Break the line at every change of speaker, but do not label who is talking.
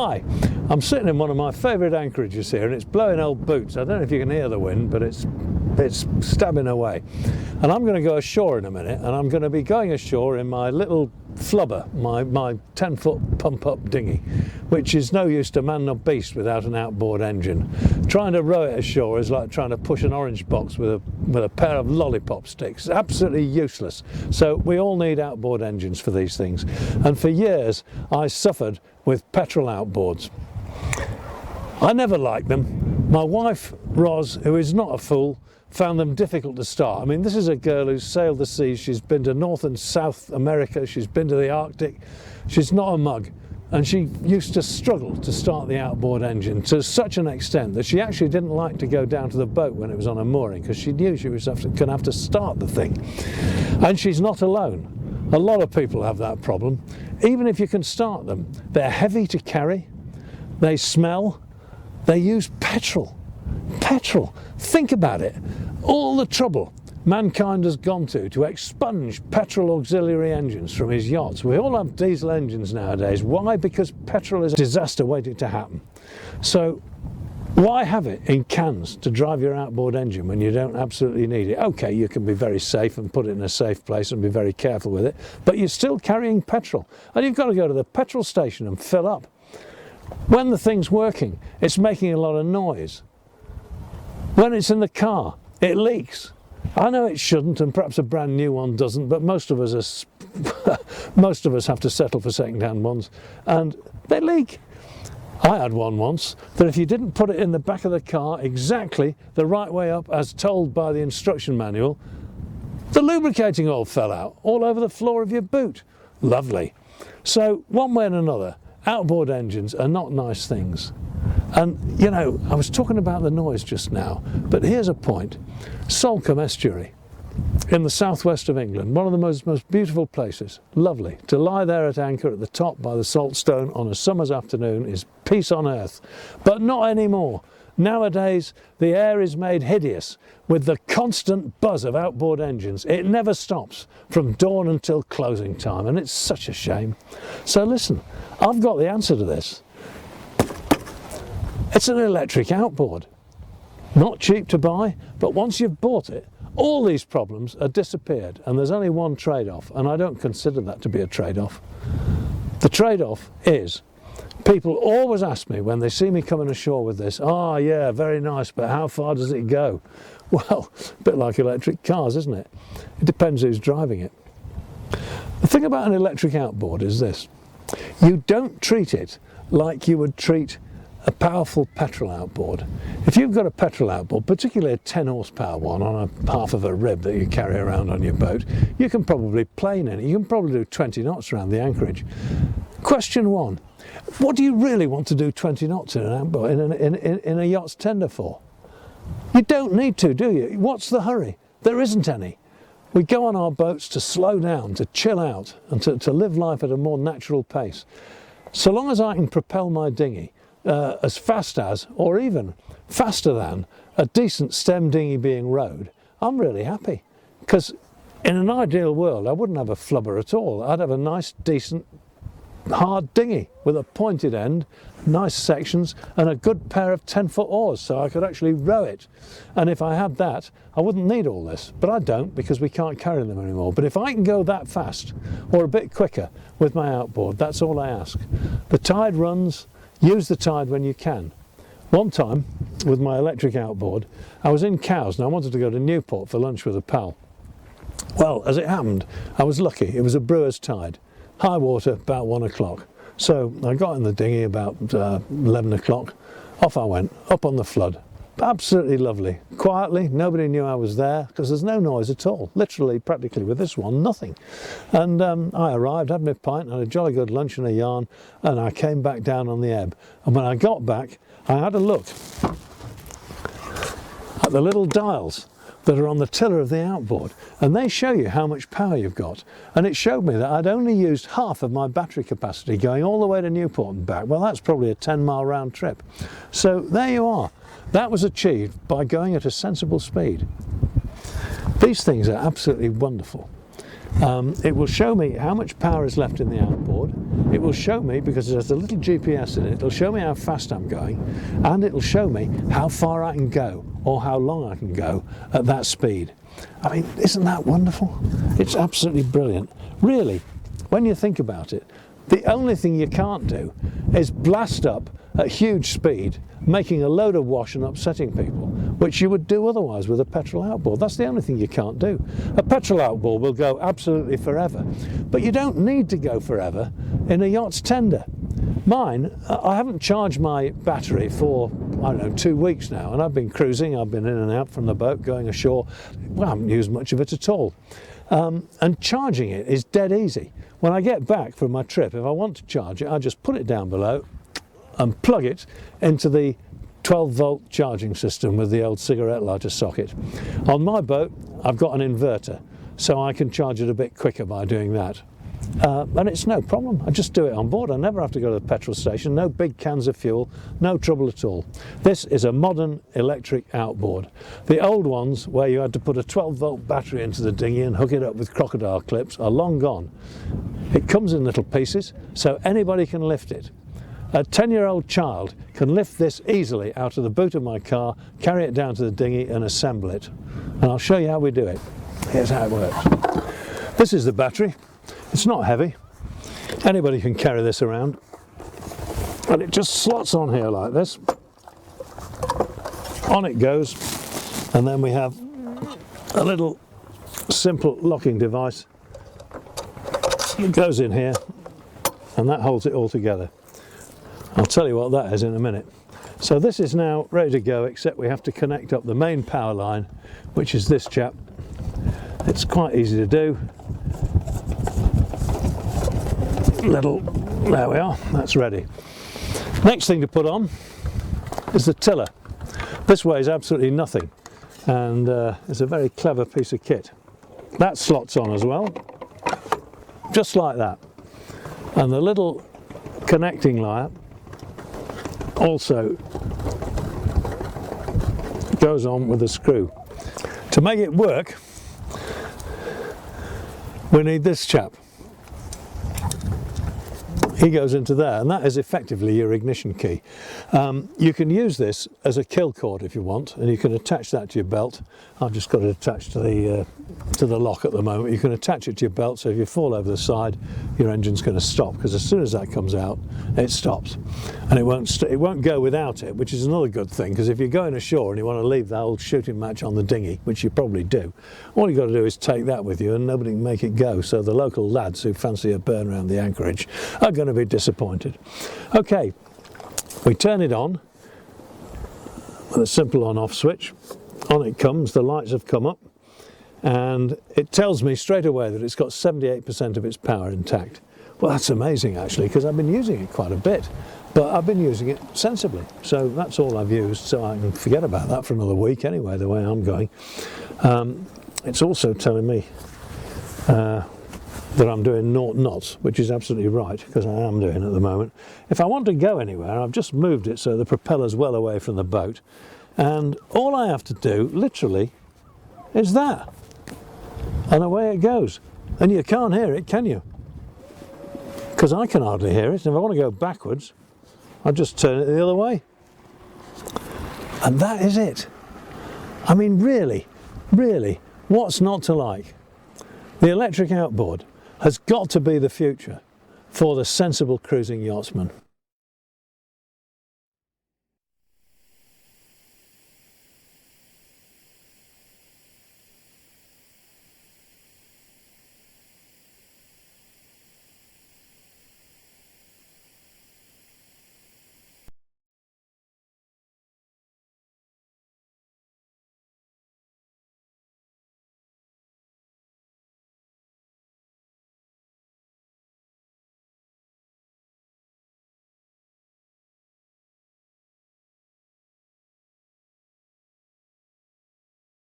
Hi, I'm sitting in one of my favourite anchorages here and it's blowing old boots. I don't know if you can hear the wind, but it's stabbing away. And I'm going to go ashore in a minute, and I'm going to be going ashore in my little flubber, my 10-foot pump-up dinghy, which is no use to man nor beast without an outboard engine. Trying to row it ashore is like trying to push an orange box with a pair of lollipop sticks. Absolutely useless. So we all need outboard engines for these things. And for years I suffered with petrol outboards. I never liked them. My wife, Roz, who is not a fool, found them difficult to start. I mean, this is a girl who's sailed the seas. She's been to North and South America. She's been to the Arctic. She's not a mug. And she used to struggle to start the outboard engine to such an extent that she actually didn't like to go down to the boat when it was on a mooring, because she knew she was going to have to start the thing. And she's not alone. A lot of people have that problem. Even if you can start them, they're heavy to carry, they smell, they use petrol. Petrol, think about it. All the trouble mankind has gone to expunge petrol auxiliary engines from his yachts. We all have diesel engines nowadays. Why? Because petrol is a disaster waiting to happen. So why have it in cans to drive your outboard engine when you don't absolutely need it? Okay, you can be very safe and put it in a safe place and be very careful with it, but you're still carrying petrol, and you've got to go to the petrol station and fill up. When the thing's working, it's making a lot of noise. When it's in the car, it leaks. I know it shouldn't, and perhaps a brand new one doesn't, but most of us have to settle for second-hand ones, and they leak. I had one once that if you didn't put it in the back of the car exactly the right way up as told by the instruction manual, the lubricating oil fell out all over the floor of your boot. Lovely. So one way and another, outboard engines are not nice things. And you know, I was talking about the noise just now, but here's a point. Salcombe Estuary in the southwest of England, one of the most beautiful places, lovely. To lie there at anchor at the top by the Saltstone on a summer's afternoon is peace on earth, but not anymore. Nowadays the air is made hideous with the constant buzz of outboard engines. It never stops from dawn until closing time, and it's such a shame. So listen, I've got the answer to this. It's an electric outboard. Not cheap to buy, but once you've bought it, all these problems are disappeared, and there's only one trade-off, and I don't consider that to be a trade-off. The trade-off is, people always ask me when they see me coming ashore with this, "Oh yeah, very nice, but how far does it go?" Well, a bit like electric cars, isn't it? It depends who's driving it. The thing about an electric outboard is this. You don't treat it like you would treat a powerful petrol outboard. If you've got a petrol outboard, particularly a 10 horsepower one on a half of a rib that you carry around on your boat, you can probably plane in it. You can probably do 20 knots around the anchorage. Question one, what do you really want to do 20 knots in an outboard, in a yacht's tender for? You don't need to, do you? What's the hurry? There isn't any. We go on our boats to slow down, to chill out, and to live life at a more natural pace. So long as I can propel my dinghy as fast as, or even faster than, a decent stem dinghy being rowed, I'm really happy. Because in an ideal world, I wouldn't have a flubber at all. I'd have a nice, decent, hard dinghy with a pointed end, nice sections, and a good pair of 10-foot oars so I could actually row it. And if I had that, I wouldn't need all this. But I don't, because we can't carry them anymore. But if I can go that fast, or a bit quicker with my outboard, that's all I ask. The tide runs. Use the tide when you can. One time, with my electric outboard, I was in Cowes and I wanted to go to Newport for lunch with a pal. Well, as it happened, I was lucky. It was a brewer's tide. High water, about 1 o'clock. So I got in the dinghy about 11 o'clock. Off I went, up on the flood. Absolutely lovely. Quietly, nobody knew I was there, because there's no noise at all. Literally, practically with this one, nothing. And I arrived, had my pint, had a jolly good lunch and a yarn, and I came back down on the ebb. And when I got back, I had a look at the little dials that are on the tiller of the outboard, and they show you how much power you've got. And it showed me that I'd only used half of my battery capacity going all the way to Newport and back. Well, that's probably a 10-mile round trip. So there you are. That was achieved by going at a sensible speed. These things are absolutely wonderful. It will show me how much power is left in the outboard. It will show me, because it has a little GPS in it, it'll show me how fast I'm going, and it'll show me how far I can go or how long I can go at that speed. I mean, isn't that wonderful? It's absolutely brilliant. Really, when you think about it, the only thing you can't do is blast up at huge speed, making a load of wash and upsetting people, which you would do otherwise with a petrol outboard. That's the only thing you can't do. A petrol outboard will go absolutely forever, but you don't need to go forever in a yacht's tender. Mine, I haven't charged my battery for, I don't know, 2 weeks now, and I've been cruising, I've been in and out from the boat, going ashore. Well, I haven't used much of it at all. And charging it is dead easy. When I get back from my trip, if I want to charge it, I just put it down below and plug it into the 12-volt charging system with the old cigarette lighter socket. On my boat, I've got an inverter, so I can charge it a bit quicker by doing that. And it's no problem. I just do it on board. I never have to go to the petrol station. No big cans of fuel, no trouble at all. This is a modern electric outboard. The old ones, where you had to put a 12-volt battery into the dinghy and hook it up with crocodile clips, are long gone. It comes in little pieces, so anybody can lift it. A 10-year-old child can lift this easily out of the boot of my car, carry it down to the dinghy and assemble it. And I'll show you how we do it. Here's how it works. This is the battery. It's not heavy. Anybody can carry this around. And it just slots on here like this. On it goes. And then we have a little simple locking device. It goes in here and that holds it all together. I'll tell you what that is in a minute. So this is now ready to go, except we have to connect up the main power line, which is this chap. It's quite easy to do. There we are, that's ready. Next thing to put on is the tiller. This weighs absolutely nothing, and it's a very clever piece of kit. That slots on as well, just like that. And the little connecting wire also goes on with a screw. To make it work, we need this chap. He goes into there, and that is effectively your ignition key. You can use this as a kill cord if you want, and you can attach that to your belt. I've just got it attached to the lock at the moment. You can attach it to your belt, so if you fall over the side, your engine's going to stop, because as soon as that comes out, it stops, and it won't go without it, which is another good thing, because if you're going ashore and you want to leave that old shooting match on the dinghy, which you probably do, all you've got to do is take that with you, and nobody can make it go. So the local lads who fancy a burn around the anchorage are going to be disappointed. Okay, we turn it on with a simple on-off switch. On it comes, the lights have come up, and it tells me straight away that it's got 78% of its power intact. Well, that's amazing actually, because I've been using it quite a bit, but I've been using it sensibly, so that's all I've used, so I can forget about that for another week anyway, the way I'm going. It's also telling me that I'm doing 0 knots, which is absolutely right, because I am doing at the moment. If I want to go anywhere, I've just moved it so the propeller's well away from the boat, and all I have to do, literally, is that. And away it goes. And you can't hear it, can you? Because I can hardly hear it. And if I want to go backwards, I just turn it the other way. And that is it. I mean, really, what's not to like? The electric outboard has got to be the future for the sensible cruising yachtsman.